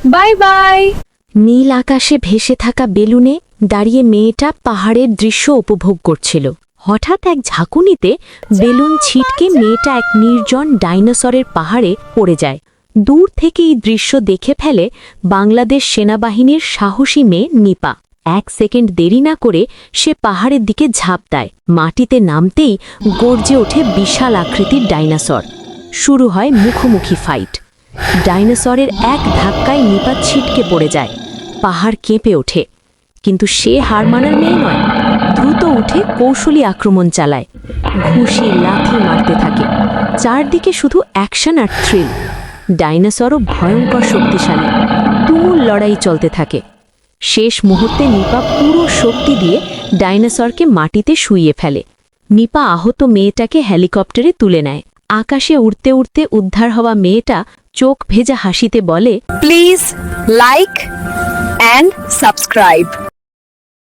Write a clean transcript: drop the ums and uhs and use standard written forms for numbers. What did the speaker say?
Bye bye. নীল আকাশে ভেসে থাকা বেলুনে দাঁড়িয়ে মেয়েটা পাহাড়ের দৃশ্য উপভোগ করছিল। হঠাৎ এক ঝাঁকুনিতে বেলুন ছিটকে মেয়েটা এক নির্জন ডাইনোসরের পাহাড়ে পড়ে যায়। দূর থেকে এই দৃশ্য দেখে ফেলে বাংলাদেশ সেনাবাহিনীর সাহসী মেয়ে নিপা। 1 সেকেন্ড দেরি না করে সে পাহাড়ের দিকে ঝাঁপ দেয়। মাটিতে নামতেই গর্জে ওঠে বিশাল আকৃতির ডাইনোসর। শুরু হয় মুখোমুখি ফাইট। ডাইনোসরের এক ধাক্কায় নিপা ছিটকে পড়ে যায়। পাহাড় কেঁপে ওঠে, কিন্তু সে হার মানার মেয়ে নয়। দ্রুত উঠে কৌশলী আক্রমণ চালায়, ঘুষি লাথি মারতে থাকে। চারদিকে শুধু অ্যাকশন আর থ্রিল। ডাইনোসরও ভয়ঙ্কর শক্তিশালী, তুমুল লড়াই চলতে থাকে। শেষ মুহূর্তে নিপা পুরো শক্তি দিয়ে ডাইনোসরকে মাটিতে শুইয়ে ফেলে। নিপা আহত মেয়েটাকে হেলিকপ্টারে তুলে নেয়। আকাশে উড়তে উড়তে উদ্ধার হওয়া মেয়েটা চোখ ভেজা হাসিতে বলে, প্লিজ লাইক অ্যান্ড সাবস্ক্রাইব।